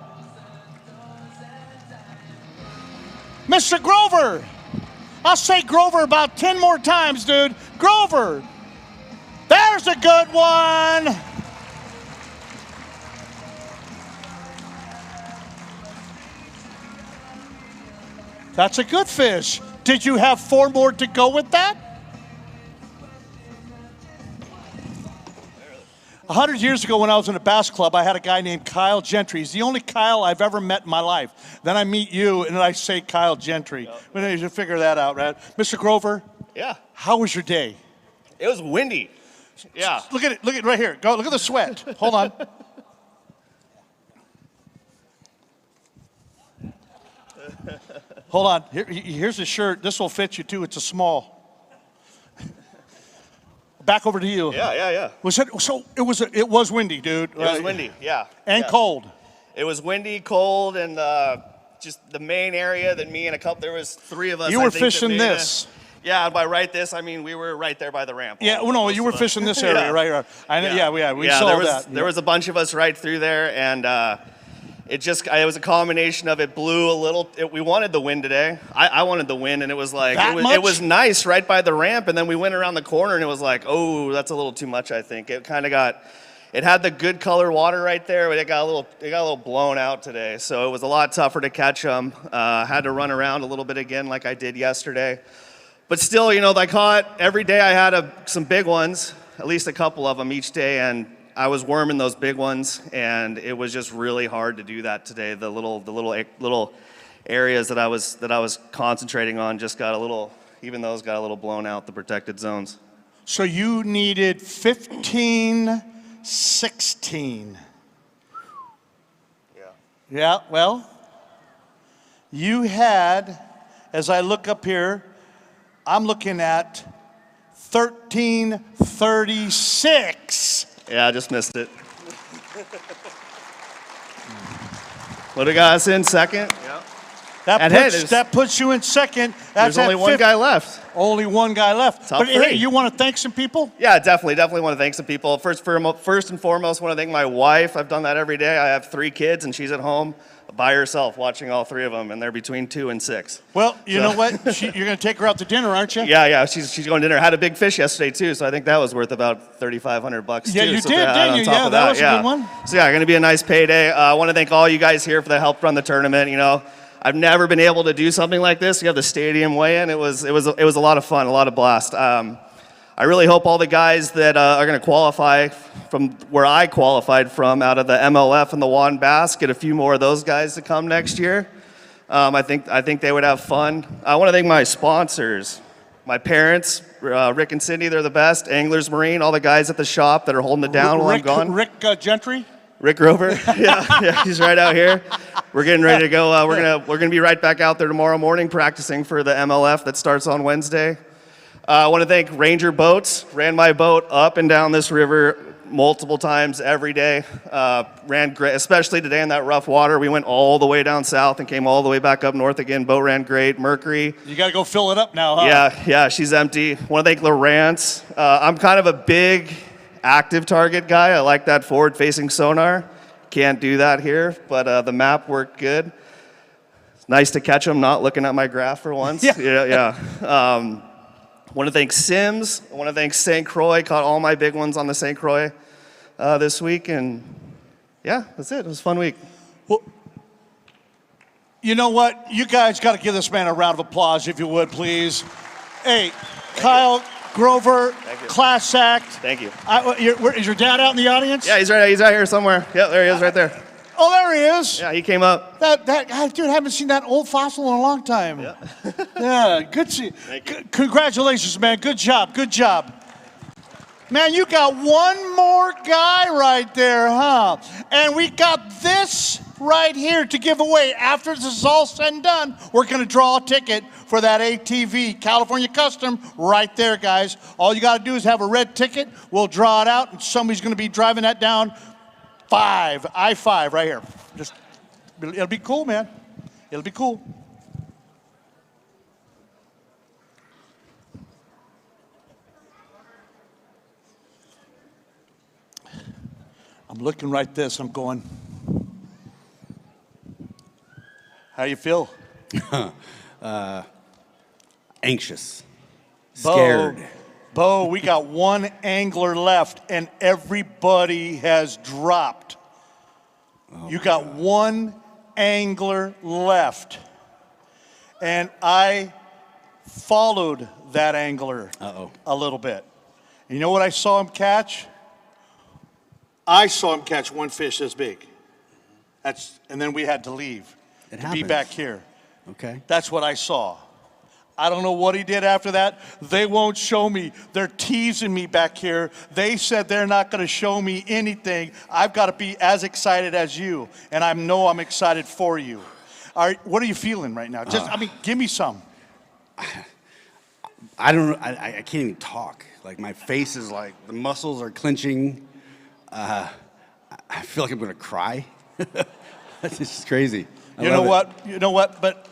Mr. Grover. I'll say Grover about 10 more times, dude. Grover. There's a good one. That's a good fish. Did you have 4 more to go with that? 100 years ago when I was in a bass club, I had a guy named Kyle Gentry. He's the only Kyle I've ever met in my life. Then I meet you, and then I say Kyle Gentry. Yep. We need to figure that out, right? Mr. Grover?
Yeah.
How was your day?
It was windy. Yeah.
Look at it. Look at it right here. Go. Look at the sweat. Hold on. Hold on. Here's a shirt. This will fit you, too. It's a small. Back over to you.
Yeah.
Was it so? It was windy, dude.
It was windy, yeah.
And
yeah.
cold.
It was windy, cold, and just the main area. Then me and a couple. There was 3 of us.
You were fishing this.
Yeah, by this I mean we were right there by the ramp.
Yeah, well, no, you were fishing this area,
yeah.
right? I know. Yeah, we saw that.
There was a bunch of us right through there, and it was a combination of it blew a little. We wanted the wind today. I wanted the wind, and it was like it was nice right by the ramp, and then we went around the corner, and it was like, oh, that's a little too much. I think it kind of got. It had the good color water right there, but it got a little blown out today. So it was a lot tougher to catch them. Had to run around a little bit again, like I did yesterday. But still, I caught every day. I had some big ones, at least a couple of them each day, and I was worming those big ones, and it was just really hard to do that today. The little areas that I was concentrating on just got even those got a little blown out, the protected zones.
So you needed 15, 16.
Yeah.
Yeah. Well, you had, as I look up here, I'm looking at 1336.
Yeah, I just missed it. What got us in second?
Yeah. That puts you in second.
There's only one guy left.
Only one guy left.
Top
but
3.
Hey, you want to thank some people?
Yeah, definitely want to thank some people. First and foremost, want to thank my wife. I've done that every day. I have 3 kids, and she's at home by herself watching all 3 of them, and they're between 2 and 6.
Well, you know what? You're going to take her out to dinner, aren't you?
Yeah. She's going to dinner. Had a big fish yesterday too, so I think that was worth about $3,500
Yeah,
too.
you
so
did, didn't you? Yeah, that was a good one.
So yeah, going to be a nice payday. I want to thank all you guys here for the help run the tournament. I've never been able to do something like this. You have the stadium weigh-in. It was a lot of fun, a lot of blast. I really hope all the guys that are going to qualify from where I qualified from, out of the MLF and the Juan Bass, get a few more of those guys to come next year. I think they would have fun. I want to thank my sponsors. My parents, Rick and Cindy, they're the best. Anglers Marine, all the guys at the shop that are holding it down while I'm gone.
Rick Gentry?
Rick Rover, yeah, he's right out here. We're getting ready to go. We're gonna be right back out there tomorrow morning practicing for the MLF that starts on Wednesday. I want to thank Ranger Boats. Ran my boat up and down this river multiple times every day. Ran great, especially today in that rough water. We went all the way down south and came all the way back up north again. Boat ran great. Mercury.
You got to go fill it up now, huh?
Yeah, she's empty. Want to thank Lawrence. I'm kind of a big active target guy. I like that forward-facing sonar. Can't do that here, but the map worked good. It's nice to catch them not looking at my graph for once. Yeah. Want to thank Sims. I want to thank St. Croix. Caught all my big ones on the St. Croix this week, and yeah, that's it. It was a fun week.
Well, you know what? You guys got to give this man a round of applause, if you would, please. Hey, Kyle Grover, class act.
Thank you.
Is your dad out in the audience?
Yeah, he's right. He's out here somewhere. Yeah, there he is, right there.
Oh, there he is.
Yeah, he came up.
That dude, I haven't seen that old fossil in a long time.
Yeah.
Yeah, good to see. Congratulations, man. Good job. Good job. Man, you got one more guy right there, huh? And we got this right here to give away. After this is all said and done, we're going to draw a ticket for that ATV California Custom right there, guys. All you got to do is have a red ticket. We'll draw it out, and somebody's going to be driving that down I-5 right here. It'll be cool, man. It'll be cool. I'm looking right this. I'm going, how you feel?
Anxious. Scared.
Bo, we got one angler left, and everybody has dropped. You got one angler left. And I followed that angler a little bit. You know what I saw him catch? I saw him catch one fish this big. And then we had to leave to be back here.
Okay.
That's what I saw. I don't know what he did after that. They won't show me. They're teasing me back here. They said they're not going to show me anything. I've got to be as excited as you, and I know I'm excited for you. All right, what are you feeling right now? Give me some.
I can't even talk. Like, my face is like, the muscles are clenching. I feel like I'm going to cry. That's just crazy.
You know what? But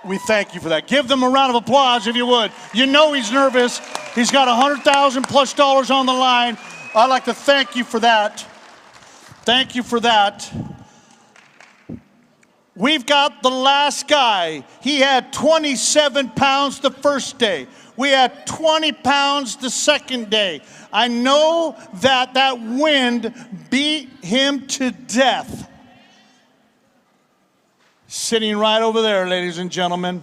we thank you for that. Give them a round of applause, if you would. You know he's nervous. He's got $100,000+ on the line. I'd like to thank you for that. Thank you for that. We've got the last guy. He had 27 pounds the first day. We had 20 pounds the second day. I know that wind beat him to death. Sitting right over there, ladies and gentlemen.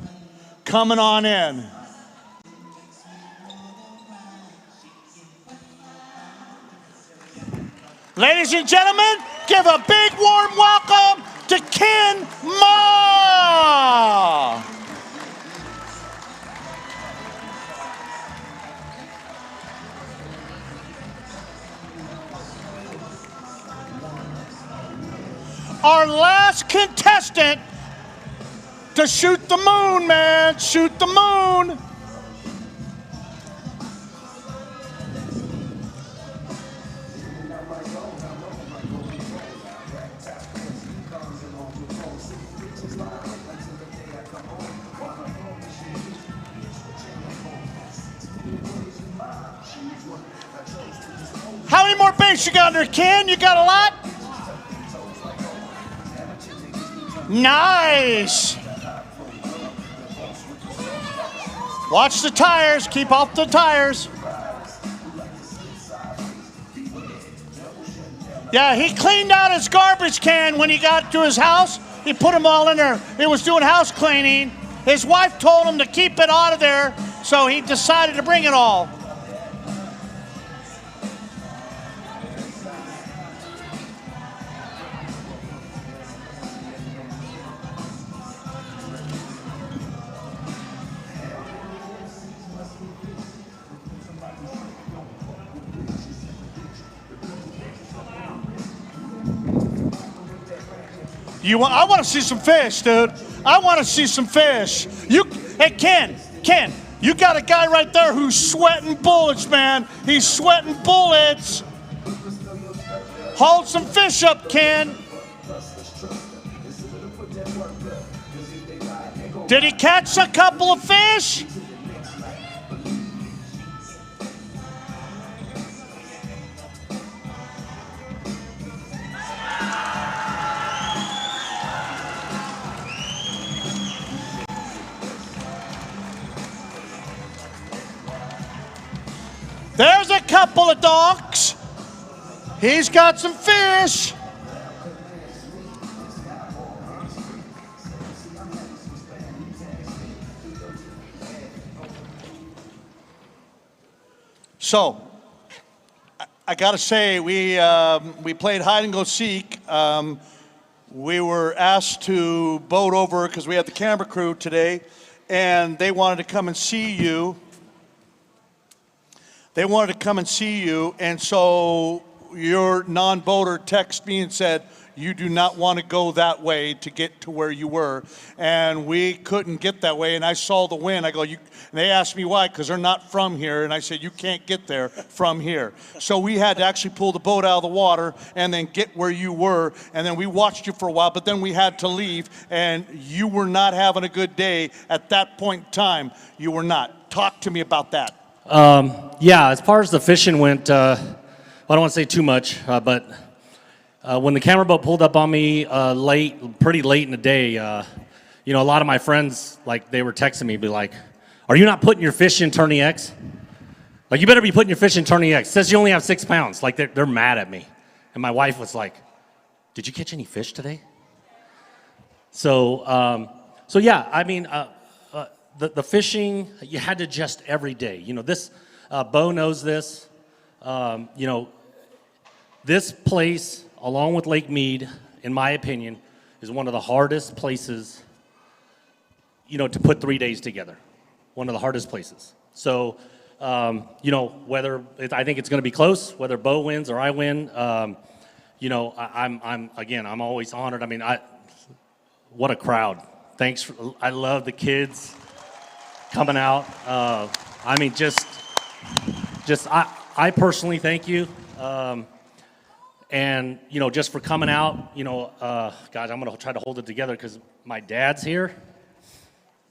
Coming on in. Ladies and gentlemen, give a big warm welcome to Ken Ma. Our last contestant to shoot the moon, man. Shoot the moon. How many more baits you got in there, Ken? You got a lot? Nice. Watch the tires. Keep off the tires. Yeah, he cleaned out his garbage can when he got to his house. He put them all in there. He was doing house cleaning. His wife told him to keep it out of there, so he decided to bring it all. I want to see some fish, dude. I want to see some fish. Hey, Ken, you got a guy right there who's sweating bullets, man. He's sweating bullets. Hold some fish up, Ken. Did he catch a couple of fish? There's a couple of docks. He's got some fish. So, I got to say, we played hide and go seek. We were asked to boat over because we had the camera crew today, and they wanted to come and see you. They wanted to come and see you, and so your non-boater texted me and said, you do not want to go that way to get to where you were. And we couldn't get that way, and I saw the wind. I go, and they asked me why, because they're not from here. And I said, you can't get there from here. So we had to actually pull the boat out of the water and then get where you were. And then we watched you for a while, but then we had to leave, and you were not having a good day at that point in time. You were not. Talk to me about that.
Yeah, as far as the fishing went, I don't want to say too much, but when the camera boat pulled up on me pretty late in the day, a lot of my friends, like, they were texting me, be like, are you not putting your fish in Tourney X? Like, you better be putting your fish in Tourney X. It says you only have 6 pounds. Like, they're mad at me. And my wife was like, did you catch any fish today? So yeah, I mean, the fishing, you had to adjust every day. This, Bo knows this. This place, along with Lake Mead, in my opinion, is one of the hardest places, to put 3 days together. One of the hardest places. So, whether I think it's going to be close, whether Bo wins or I win, I'm always honored. I mean, what a crowd. Thanks. I love the kids coming out. I mean, I personally thank you. And, just for coming out, guys, I'm going to try to hold it together because my dad's here.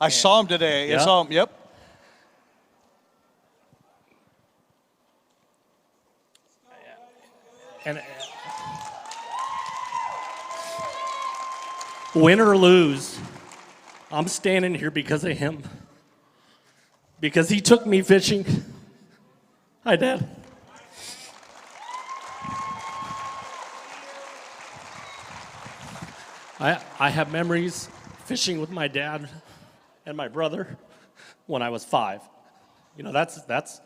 I saw him today.
Yeah.
I saw him, yep.
And win or lose, I'm standing here because of him. Because he took me fishing. Hi, Dad. I have memories fishing with my dad and my brother when I was 5. That's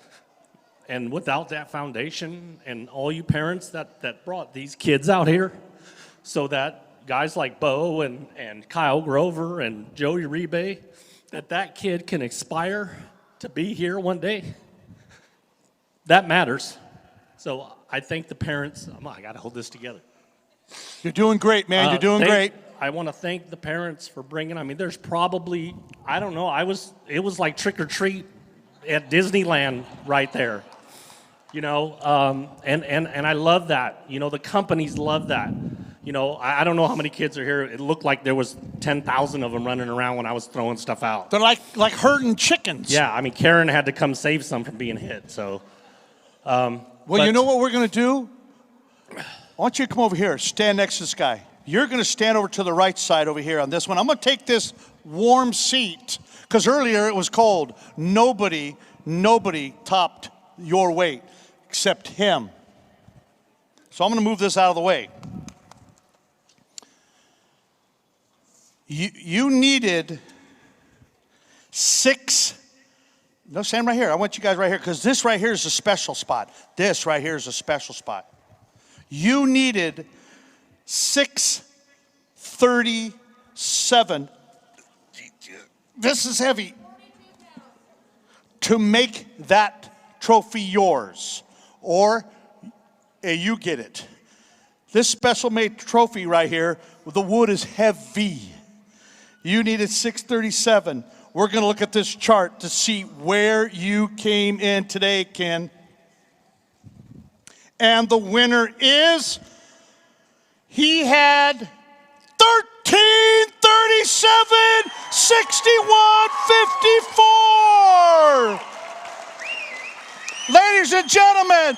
and without that foundation and all you parents that brought these kids out here so that guys like Bo and Kyle Grover and Joe Uribe, that kid can aspire to be here one day, that matters. So I thank the parents. I got to hold this together.
You're doing great, man. You're doing great.
I want to thank the parents for bringing, there's probably, I don't know, it was like trick or treat at Disneyland right there. And I love that. The companies love that. I don't know how many kids are here. It looked like there was 10,000 of them running around when I was throwing stuff out.
They're like herding chickens.
Yeah, Karen had to come save some from being hit. So,
you know what we're going to do? I want you to come over here, stand next to this guy. You're going to stand over to the right side over here on this one. I'm going to take this warm seat because earlier it was cold. Nobody topped your weight except him. So I'm going to move this out of the way. You needed 6. No, stand right here. I want you guys right here because this right here is a special spot. This right here is a special spot. You needed 637. This is heavy. To make that trophy yours. Or you get it. This special made trophy right here, the wood is heavy. You needed 637. We're going to look at this chart to see where you came in today, Ken. And the winner is, he had 1337, 61, 54. Ladies and gentlemen,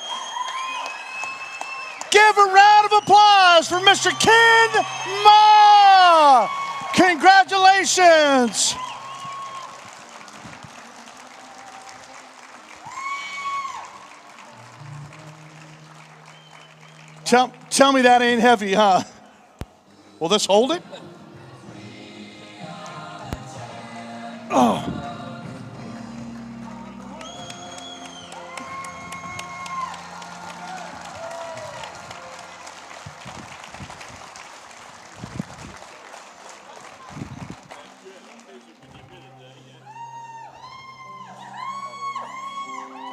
give a round of applause for Mr. Ken Ma. Congratulations. Tell me that ain't heavy, huh? Will this hold it? Oh.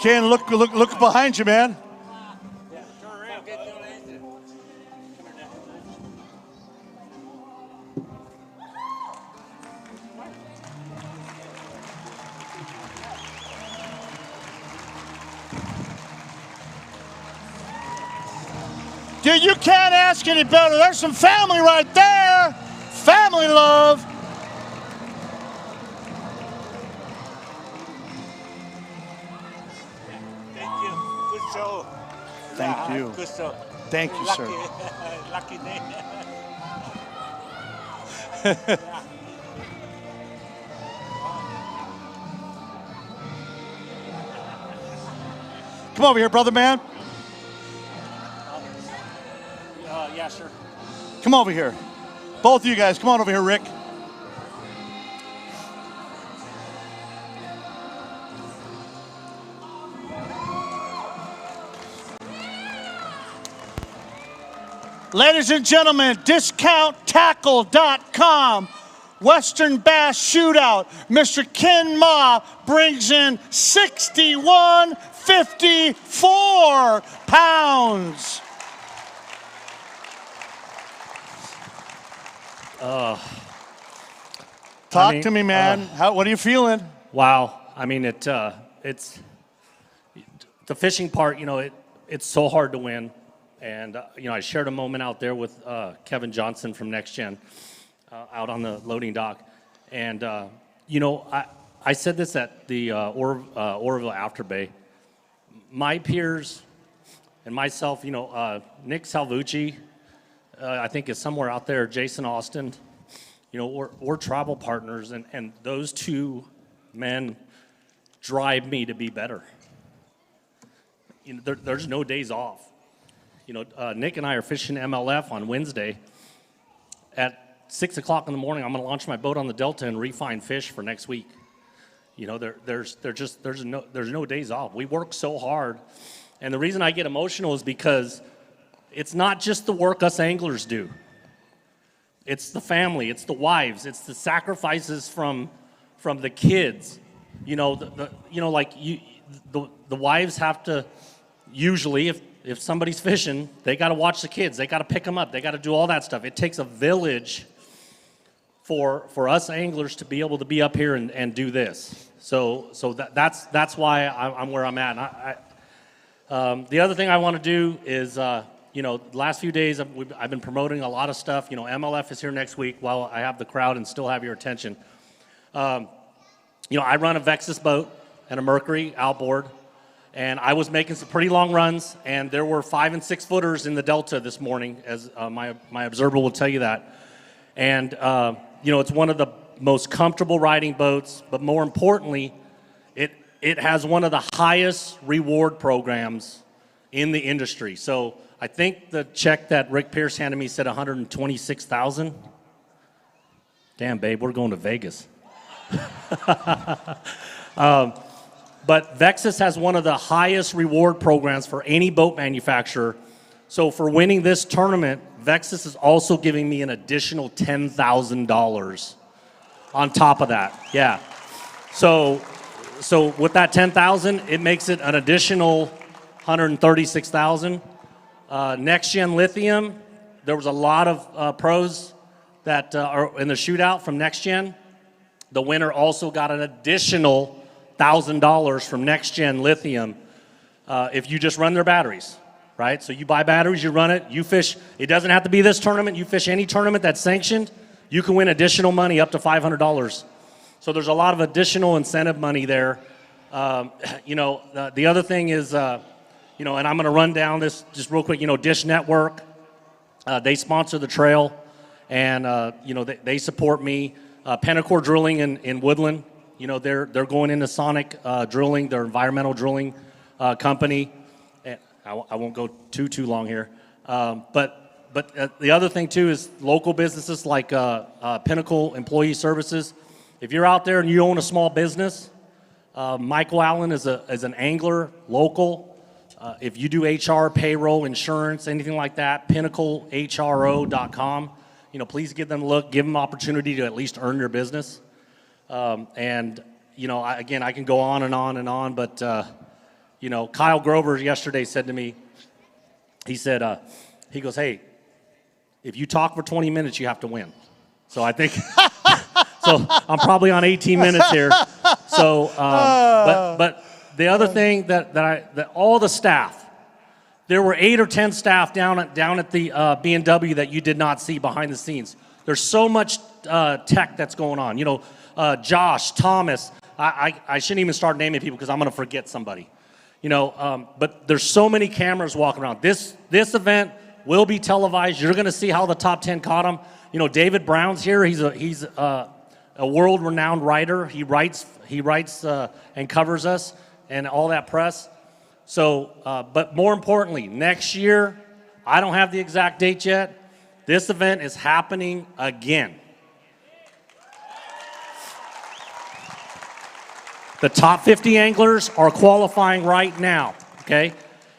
Ken, look behind you, man. Dude, you can't ask any better. There's some family right there. Family love.
Thank you. Good show.
Thank you.
Good show.
Thank you,
lucky,
sir.
Lucky day.
Come over here, brother man.
Yeah, sure.
Come over here. Both of you guys, come on over here, Rick. Ladies and gentlemen, discounttackle.com, Western Bass Shootout. Mr. Ken Ma brings in 61.54 pounds. Talk to me, man. What are you feeling?
Wow. I mean, it's the fishing part. You know, it's so hard to win. And you know, I shared a moment out there with Kevin Johnson from Next Gen out on the loading dock, and you know, I said this at the Oroville After Bay. My peers and myself, you know, Nick Salvucci, I think is somewhere out there. Jason Austin, you know, we're travel partners, and those two men drive me to be better. You know, there's no days off. You know, Nick and I are fishing MLF on Wednesday. At 6 o'clock in the morning, I'm going to launch my boat on the Delta and refine fish for next week. You know, there's no days off. We work so hard, and the reason I get emotional is because it's not just the work us anglers do. It's the family, it's the wives, it's the sacrifices from the kids. You know, the wives have to usually if somebody's fishing, they got to watch the kids. They got to pick them up. They got to do all that stuff. It takes a village for us anglers to be able to be up here and do this. So that's why I'm where I'm at. And the other thing I want to do is, you know, the last few days I've been promoting a lot of stuff. You know, MLF is here next week while I have the crowd and still have your attention. You know, I run a Vexus boat and a Mercury outboard. And I was making some pretty long runs, and there were 5 and 6 footers in the Delta this morning, as my observer will tell you that. And you know, it's one of the most comfortable riding boats, but more importantly, it has one of the highest reward programs in the industry. So I think the check that Rick Pierce handed me said $126,000. Damn, babe, we're going to Vegas. But Vexus has one of the highest reward programs for any boat manufacturer. So for winning this tournament, Vexus is also giving me an additional $10,000 on top of that. Yeah. So with that $10,000, it makes it an additional $136,000. Next Gen Lithium there was a lot of pros that are in the shootout from Next Gen. The winner also got an additional $1,000 from Next Gen Lithium if you just run their batteries, right? So you buy batteries, you run it, you fish. It doesn't have to be this tournament. You fish any tournament that's sanctioned, you can win additional money up to $500. So there's a lot of additional incentive money there. The other thing is, and I'm going to run down this just real quick. Dish Network, they sponsor the trail, and they support me. Pennacore Drilling in Woodland, they're going into sonic drilling. They're environmental drilling company. I won't go too long here, but the other thing too is local businesses like Pinnacle Employee Services. If you're out there and you own a small business, Michael Allen is an angler local. If you do HR, payroll, insurance, anything like that, pinnaclehro.com. Please give them a look. Give them opportunity to at least earn your business. I can go on and on and on, but Kyle Grover yesterday said to me, he said, he goes, hey, if you talk for 20 minutes, you have to win. So I think, so I'm probably on 18 minutes here. So, but the other thing that all the staff, there were 8 or 10 staff down at the B&W that you did not see behind the scenes. There's so much tech that's going on. Josh, Thomas, I shouldn't even start naming people because I'm going to forget somebody. But there's so many cameras walking around. This event will be televised. You're going to see how the top 10 caught them. David Brown's here. He's a world-renowned writer. He writes and covers us and all that press. So, but more importantly, next year, I don't have the exact date yet. This event is happening again. The top 50 anglers are qualifying right now, okay?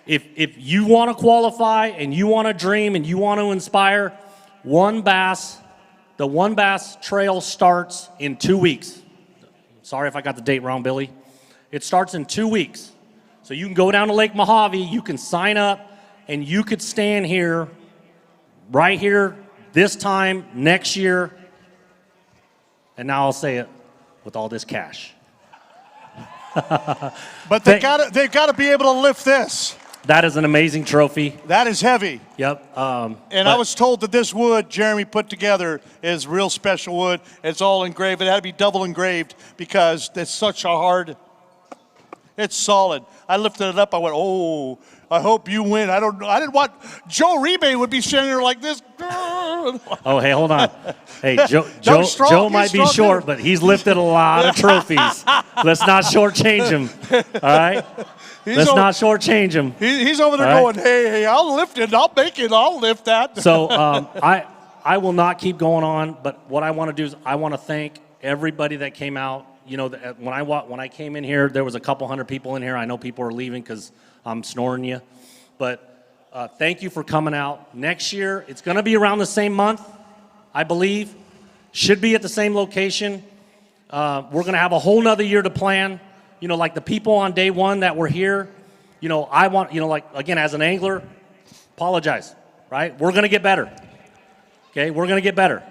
If you want to qualify and you want to dream and you want to inspire, the One Bass Trail starts in 2 weeks. Sorry if I got the date wrong, Billy. It starts in 2 weeks. So you can go down to Lake Mojave, you can sign up, and you could stand here, right here, this time next year, and now I'll say it, with all this cash.
But they've got to be able to lift this.
That is an amazing trophy.
That is heavy.
Yep.
I was told that this wood Jeremy put together is real special wood. It's all engraved. It had to be double engraved because it's such a hard. It's solid. I lifted it up. I went, oh, I hope you win. I didn't want Joe Uribe would be sitting there like this.
Oh, hey, hold on. Hey, Joe might be short, but he's lifted a lot of trophies. Let's not shortchange him. All right? Let's not shortchange him.
He's over there going, hey, I'll lift it. I'll make it. I'll lift that.
So I will not keep going on, but what I want to do is I want to thank everybody that came out. When I came in here, there was a couple hundred people in here. I know people are leaving because I'm snoring you. But thank you for coming out. Next year, it's going to be around the same month, I believe. Should be at the same location. We're going to have a whole nother year to plan. Like the people on day one that were here, I want, again, as an angler, apologize, right? We're going to get better. Okay, we're going to get better.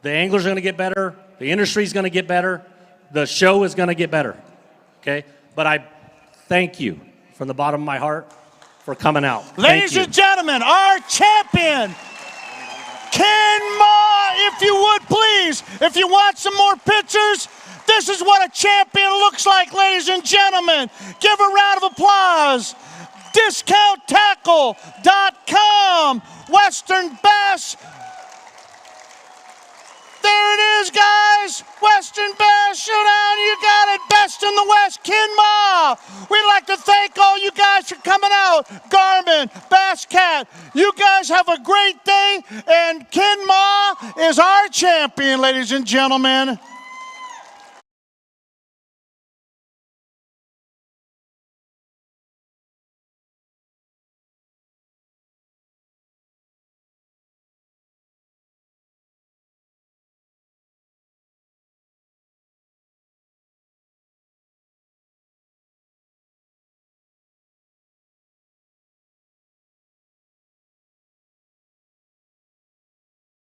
The anglers are going to get better. The industry is going to get better. The show is going to get better, okay? But I thank you from the bottom of my heart for coming out.
Ladies and gentlemen, our champion, Ken Ma, if you would please. If you want some more pictures, this is what a champion looks like, ladies and gentlemen. Give a round of applause. DiscountTackle.com, Western Bass. There it is, guys. Western Bass Shootout. You got it. Best in the West, Ken Ma. We'd like to thank all you guys for coming out. Garmin, Bass Cat. You guys have a great day. And Ken Ma is our champion, ladies and gentlemen.